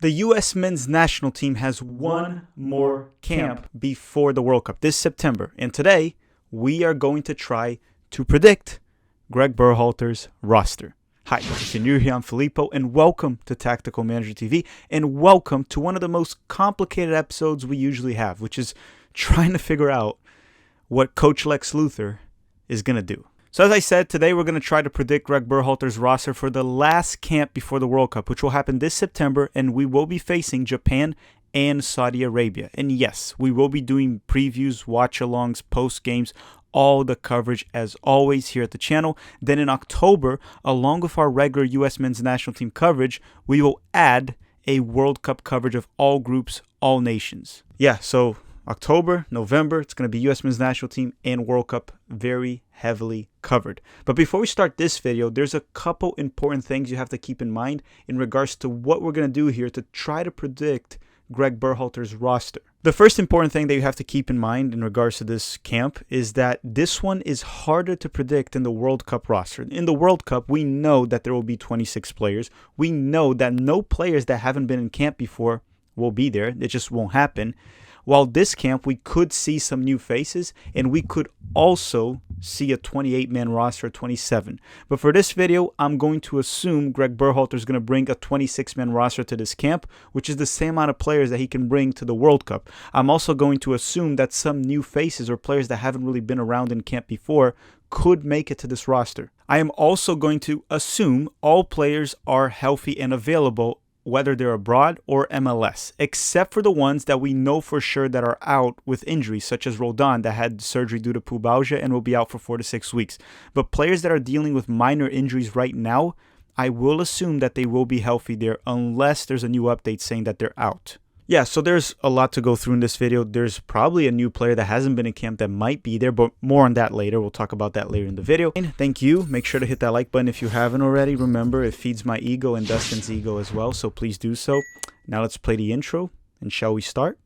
The U.S. men's national team has one more camp before the World Cup this September. And today, we are going to try to predict Gregg Berhalter's roster. Hi, if you're new here, I'm Filippo, and welcome to Tactical Manager TV, and welcome to one of the most complicated episodes we usually have, which is trying to figure out what Coach Lex Luthor is going to do. So as I said, today we're going to try to predict Gregg Berhalter's roster for the last camp before the World Cup, which will happen this September, and we will be facing Japan and Saudi Arabia. And yes, we will be doing previews, watch-alongs, post-games, all the coverage as always here at the channel. Then in October, along with our regular U.S. men's national team coverage, we will add a World Cup coverage of all groups, all nations. Yeah, so October, November, it's going to be U.S. men's national team and World Cup very heavily covered. But before we start this video, there's a couple important things you have to keep in mind in regards to what we're going to do here to try to predict Gregg Berhalter's roster. The first important thing that you have to keep in mind in regards to this camp is that this one is harder to predict than the World Cup roster. In the World Cup, we know that there will be 26 players. We know that no players that haven't been in camp before will be there. It just won't happen. While this camp, we could see some new faces, and we could also see a 28-man roster, 27. But for this video, I'm going to assume Gregg Berhalter is going to bring a 26-man roster to this camp, which is the same amount of players that he can bring to the World Cup. I'm also going to assume that some new faces or players that haven't really been around in camp before could make it to this roster. I am also going to assume all players are healthy and available, whether they're abroad or MLS, except for the ones that we know for sure that are out with injuries, such as Roldan that had surgery due to pubalgia and will be out for 4 to 6 weeks. But players that are dealing with minor injuries right now, I will assume that they will be healthy there unless there's a new update saying that they're out. Yeah, so there's a lot to go through in this video. There's probably a new player that hasn't been in camp that might be there, but more on that later. We'll talk about that later in the video. And thank you. Make sure to hit that like button if you haven't already. Remember, it feeds my ego and Dustin's ego as well, so please do so. Now let's play the intro, and shall we start?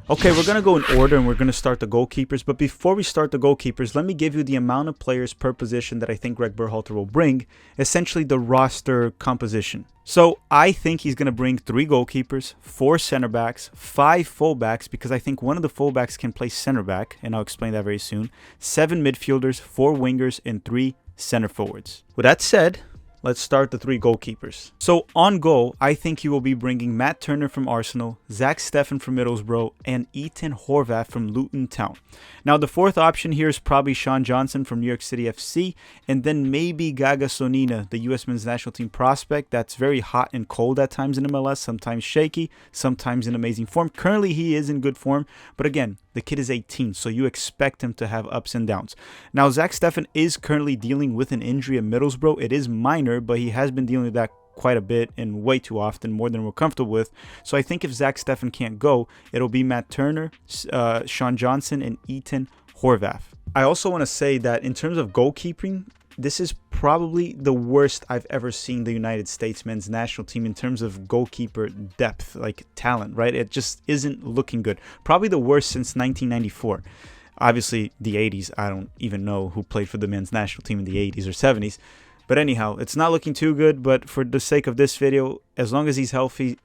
Okay, we're going to go in order and we're going to start the goalkeepers. But before we start the goalkeepers, let me give you the amount of players per position that I think Gregg Berhalter will bring, essentially the roster composition. So I think he's going to bring 3 goalkeepers, 4 center backs, 5 fullbacks, because I think one of the fullbacks can play center back, and I'll explain that very soon, 7 midfielders, 4 wingers, and 3 center forwards. With that said, let's start the 3 goalkeepers. So on goal, I think he will be bringing Matt Turner from Arsenal, Zach Steffen from Middlesbrough, and Ethan Horvath from Luton Town. Now the 4th option here is probably Sean Johnson from New York City FC, and then maybe Gaga Sonina, the U.S. men's national team prospect that's very hot and cold at times in MLS, sometimes shaky, sometimes in amazing form. Currently he is in good form, but again, the kid is 18, so you expect him to have ups and downs. Now, Zach Steffen is currently dealing with an injury at Middlesbrough. It is minor, but he has been dealing with that quite a bit and way too often, more than we're comfortable with. So I think if Zach Steffen can't go, it'll be Matt Turner, Sean Johnson, and Ethan Horvath. I also want to say that in terms of goalkeeping, this is probably the worst I've ever seen the United States men's national team in terms of goalkeeper depth, like talent, right? It just isn't looking good. Probably the worst since 1994. Obviously, the 80s, I don't even know who played for the men's national team in the 80s or 70s. But anyhow, it's not looking too good, but for the sake of this video, as long as he's healthy,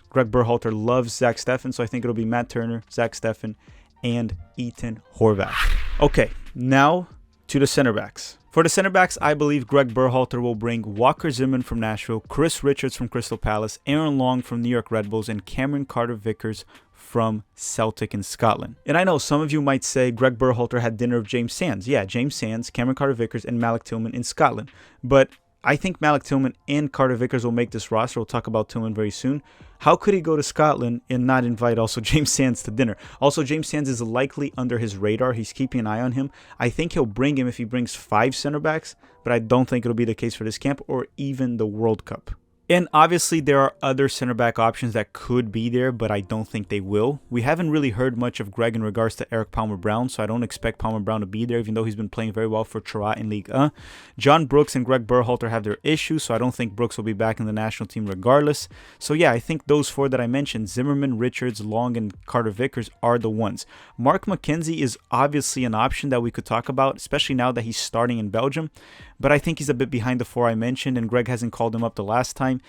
Gregg Berhalter loves Zach Steffen, so I think it'll be Matt Turner, Zach Steffen, and Ethan Horvath. Okay, now to the center backs. For the center backs, I believe Gregg Berhalter will bring Walker Zimmerman from Nashville, Chris Richards from Crystal Palace, Aaron Long from New York Red Bulls, and Cameron Carter-Vickers from Celtic in Scotland. And I know some of you might say Gregg Berhalter had dinner with James Sands. Yeah, James Sands, Cameron Carter-Vickers, and Malik Tillman in Scotland. But I think Malik Tillman and Carter-Vickers will make this roster. We'll talk about Tillman very soon. How could he go to Scotland and not invite also James Sands to dinner? Also, James Sands is likely under his radar. He's keeping an eye on him. I think he'll bring him if he brings 5 center backs, but I don't think it'll be the case for this camp or even the World Cup. And obviously there are other center back options that could be there, but I don't think they will. We haven't really heard much of Gregg in regards to Eric Palmer-Brown, so I don't expect Palmer-Brown to be there, even though he's been playing very well for Troyes in Ligue 1. John Brooks and Gregg Berhalter have their issues, so I don't think Brooks will be back in the national team regardless. So yeah, I think those four that I mentioned, Zimmerman, Richards, Long, and Carter Vickers, are the ones. Mark McKenzie is obviously an option that we could talk about, especially now that he's starting in Belgium, but I think he's a bit behind the four I mentioned, and Gregg hasn't called him up the last time.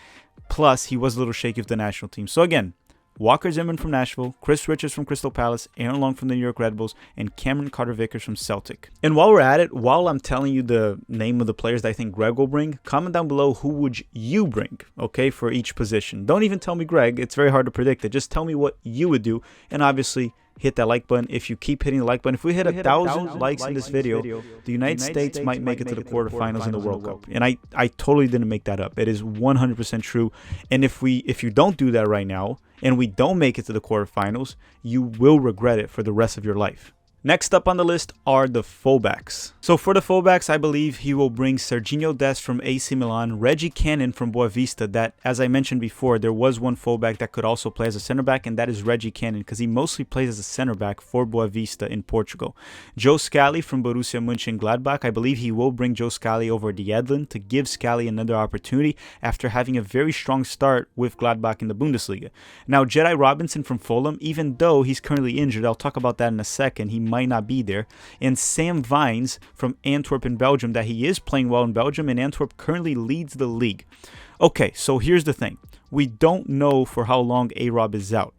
Plus, he was a little shaky with the national team. So again, Walker Zimmerman from Nashville, Chris Richards from Crystal Palace, Aaron Long from the New York Red Bulls, and Cameron Carter-Vickers from Celtic. And while we're at it, while I'm telling you the name of the players that I think Gregg will bring, comment down below who would you bring, okay, for each position. Don't even tell me Gregg. It's very hard to predict it. Just tell me what you would do, and obviously hit that like button. If you keep hitting the like button, if we hit 1,000 likes in this video, the United States might make it to the quarterfinals in the World Cup. And I totally didn't make that up. It is 100% true. And if you don't do that right now, and we don't make it to the quarterfinals, you will regret it for the rest of your life. Next up on the list are the fullbacks. So for the fullbacks, I believe he will bring Serginho Dest from AC Milan, Reggie Cannon from Boavista. That, as I mentioned before, there was one fullback that could also play as a center back, and that is Reggie Cannon, because he mostly plays as a center back for Boavista in Portugal. Joe Scally from Borussia Mönchengladbach. I believe he will bring Joe Scally over to Yedlin to give Scally another opportunity after having a very strong start with Gladbach in the Bundesliga. Now, Jedi Robinson from Fulham, even though he's currently injured, I'll talk about that in a second, he might not be there. And Sam Vines from Antwerp in Belgium, that he is playing well in Belgium, and Antwerp currently leads the league. Okay, so here's the thing. We don't know for how long A-Rob is out.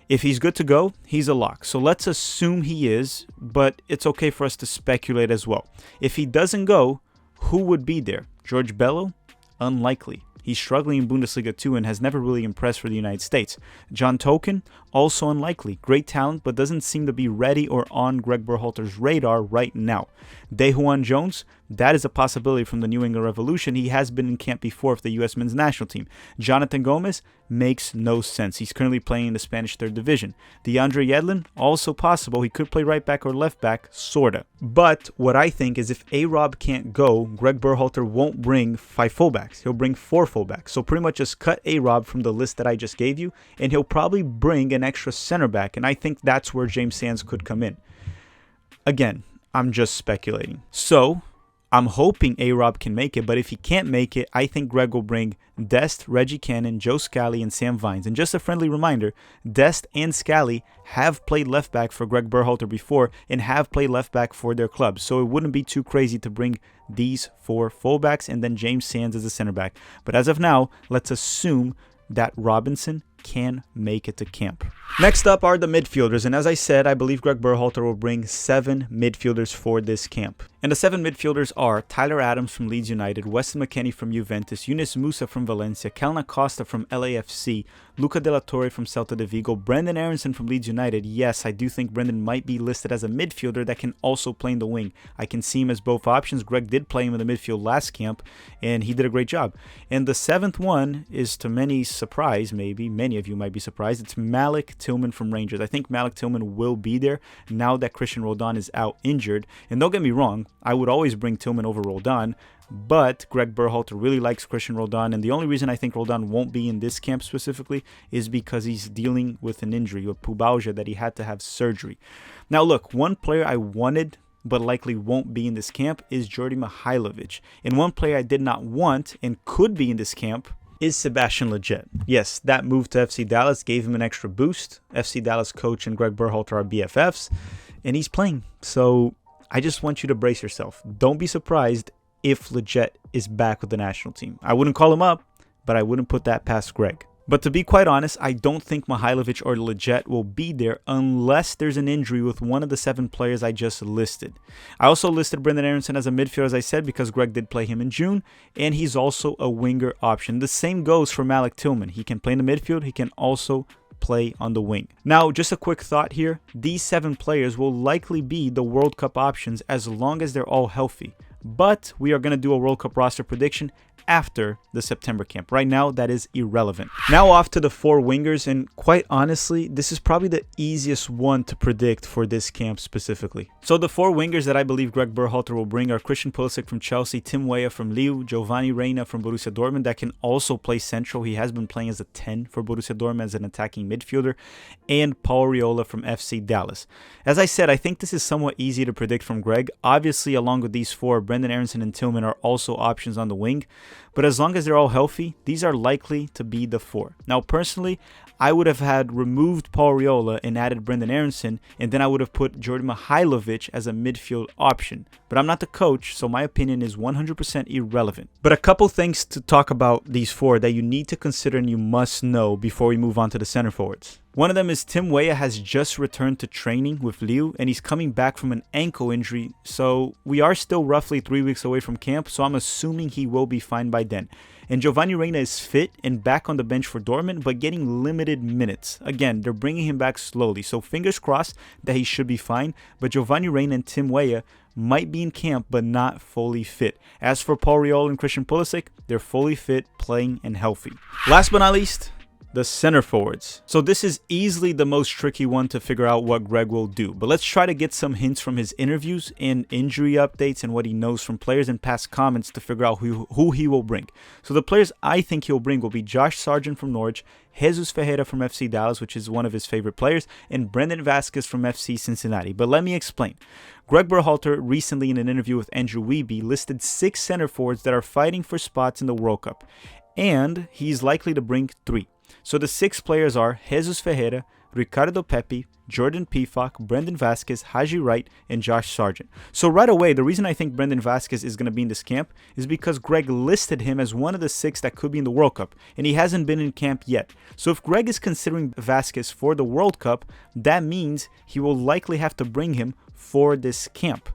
If he's good to go, he's a lock. So let's assume he is, but it's okay for us to speculate as well. If he doesn't go, who would be there? George Bello? Unlikely. He's struggling in Bundesliga 2 and has never really impressed for the United States. John Token, also unlikely. Great talent, but doesn't seem to be ready or on Gregg Berhalter's radar right now. Daejuan Jones, that is a possibility from the New England Revolution. He has been in camp before for the U.S. men's national team. Jonathan Gomez makes no sense. He's currently playing in the Spanish 3rd Division. DeAndre Yedlin, also possible. He could play right back or left back, sorta. But what I think is if A-Rob can't go, Gregg Berhalter won't bring 5 fullbacks. He'll bring 4 fullbacks. So pretty much just cut A-Rob from the list that I just gave you, and he'll probably bring an extra center back, and I think that's where James Sands could come in. Again, I'm just speculating. So I'm hoping A-Rob can make it, but if he can't make it, I think Gregg will bring Dest, Reggie Cannon, Joe Scally, and Sam Vines. And just a friendly reminder, Dest and Scally have played left back for Gregg Berhalter before and have played left back for their clubs. So it wouldn't be too crazy to bring these 4 fullbacks and then James Sands as a center back. But as of now, let's assume that Robinson can make it to camp. Next up are the midfielders, and as I said, I believe Gregg Berhalter will bring 7 midfielders for this camp. And the 7 midfielders are Tyler Adams from Leeds United, Weston McKennie from Juventus, Yunus Musa from Valencia, Kelna Costa from LAFC, Luca De La Torre from Celta de Vigo, Brendan Aronson from Leeds United. Yes, I do think Brendan might be listed as a midfielder that can also play in the wing. I can see him as both options. Gregg did play him in the midfield last camp, and he did a great job. And the 7th one is, to many surprise, maybe, many of you might be surprised, it's Malik Tillman from Rangers. I think Malik Tillman will be there now that Christian Roldan is out injured. And don't get me wrong, I would always bring Tillman over Roldan, but Gregg Berhalter really likes Christian Roldan, and the only reason I think Roldan won't be in this camp specifically is because he's dealing with an injury, with pubalgia, that he had to have surgery. Now look, one player I wanted but likely won't be in this camp is Jordi Mihailovic, and one player I did not want and could be in this camp is Sebastian Lletget. Yes, that move to FC Dallas gave him an extra boost. FC Dallas coach and Gregg Berhalter are BFFs, and he's playing. So I just want you to brace yourself. Don't be surprised if Lletget is back with the national team. I wouldn't call him up, but I wouldn't put that past Gregg. But to be quite honest, I don't think Mihailovic or Lletget will be there unless there's an injury with one of the 7 players I just listed. I also listed Brendan Aronson as a midfielder, as I said, because Gregg did play him in June, and he's also a winger option. The same goes for Malik Tillman. He can play in the midfield. He can also play on the wing. Now, just a quick thought here. These 7 players will likely be the World Cup options as long as they're all healthy. But we are going to do a World Cup roster prediction after the September camp. Right now, that is irrelevant. Now off to the 4 wingers, and quite honestly, this is probably the easiest one to predict for this camp specifically. So the 4 wingers that I believe Gregg Berhalter will bring are Christian Pulisic from Chelsea, Tim Weah from Lille, Giovanni Reyna from Borussia Dortmund that can also play central. He has been playing as a 10 for Borussia Dortmund as an attacking midfielder, and Paul Arriola from FC Dallas. As I said, I think this is somewhat easy to predict from Gregg. Obviously, along with these 4, Brendan Aronson and Tillman are also options on the wing, but as long as they're all healthy, these are likely to be the 4. Now, personally, I would have had removed Paul Arriola and added Brendan Aronson, and then I would have put Jordan Mihailovic as a midfield option. But I'm not the coach, so my opinion is 100% irrelevant. But a couple things to talk about these 4 that you need to consider and you must know before we move on to the center forwards. One of them is Tim Weah has just returned to training with Lille, and he's coming back from an ankle injury, so we are still roughly 3 weeks away from camp, so I'm assuming he will be fine by then. And Giovanni Reyna is fit and back on the bench for Dortmund, but getting limited minutes. Again, they're bringing him back slowly, so fingers crossed that he should be fine, but Giovanni Reyna and Tim Weah might be in camp but not fully fit. As for Paul Arriola and Christian Pulisic, they're fully fit, playing, and healthy. Last but not least, the center forwards. So this is easily the most tricky one to figure out what Gregg will do, but let's try to get some hints from his interviews and injury updates and what he knows from players and past comments to figure out who he will bring. So the players I think he'll bring will be Josh Sargent from Norwich, Jesus Ferreira from FC Dallas, which is one of his favorite players, and Brendan Vasquez from FC Cincinnati. But let me explain. Gregg Berhalter recently in an interview with Andrew Wiebe listed 6 center forwards that are fighting for spots in the World Cup, and he's likely to bring 3. So the 6 players are Jesus Ferreira, Ricardo Pepi, Jordan Pefok, Brendan Vasquez, Haji Wright, and Josh Sargent. So right away, the reason I think Brendan Vasquez is going to be in this camp is because Gregg listed him as one of the 6 that could be in the World Cup, and he hasn't been in camp yet. So if Gregg is considering Vasquez for the World Cup, that means he will likely have to bring him for this camp.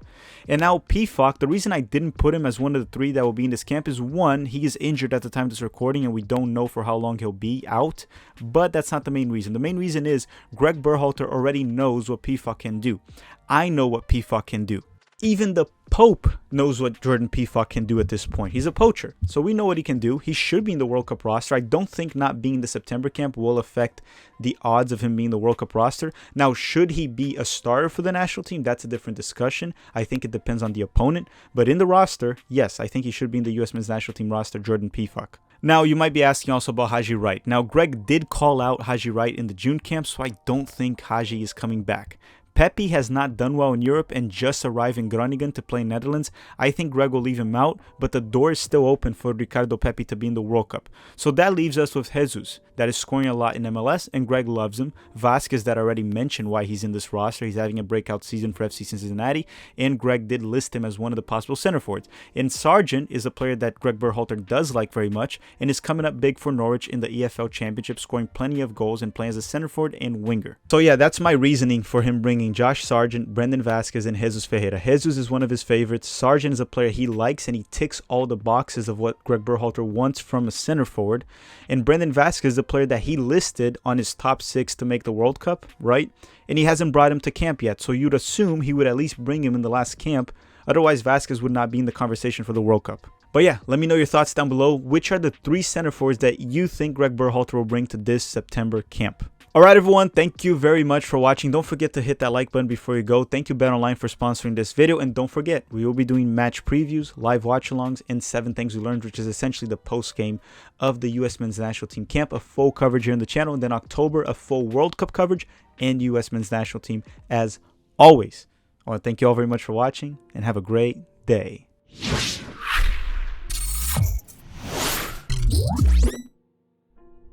And now Pefok, the reason I didn't put him as one of the 3 that will be in this camp is 1, he is injured at the time of this recording and we don't know for how long he'll be out, but that's not the main reason. The main reason is Gregg Berhalter already knows what Pefok can do. I know what Pefok can do. Even the Pope knows what Jordan Pefok can do at this point. He's a poacher, so we know what he can do. He should be in the World Cup roster. I don't think not being in the September camp will affect the odds of him being in the World Cup roster. Now, should he be a starter for the national team? That's a different discussion. I think it depends on the opponent. But in the roster, yes, I think he should be in the US men's national team roster, Jordan Pefok. Now, you might be asking also about Haji Wright. Now, Gregg did call out Haji Wright in the June camp, so I don't think Haji is coming back. Pepi has not done well in Europe and just arrived in Groningen to play Netherlands. I think Gregg will leave him out, but the door is still open for Ricardo Pepi to be in the World Cup. So that leaves us with Jesus, that is scoring a lot in MLS, and Gregg loves him. Vasquez, that I already mentioned why he's in this roster. He's having a breakout season for FC Cincinnati, and Gregg did list him as one of the possible center forwards. And Sargent is a player that Gregg Berhalter does like very much, and is coming up big for Norwich in the EFL Championship, scoring plenty of goals and playing as a center forward and winger. So yeah, that's my reasoning for him bringing Josh Sargent, Brendan Vasquez, and Jesus Ferreira. Jesus is one of his favorites. Sargent is a player he likes, and he ticks all the boxes of what Gregg Berhalter wants from a center forward. And Brendan Vasquez is a player that he listed on his top 6 to make the World Cup, right? And he hasn't brought him to camp yet, so you'd assume he would at least bring him in the last camp. Otherwise, Vasquez would not be in the conversation for the World Cup. But yeah, let me know your thoughts down below. Which are the 3 center forwards that you think Gregg Berhalter will bring to this September camp? Alright everyone, thank you very much for watching. Don't forget to hit that like button before you go. Thank you BetOnline for sponsoring this video. And don't forget, we will be doing match previews, live watch-alongs, and 7 Things We Learned, which is essentially the post-game of the US Men's National Team camp. A full coverage here on the channel. And then October, a full World Cup coverage and US Men's National Team as always. I want to thank you all very much for watching and have a great day.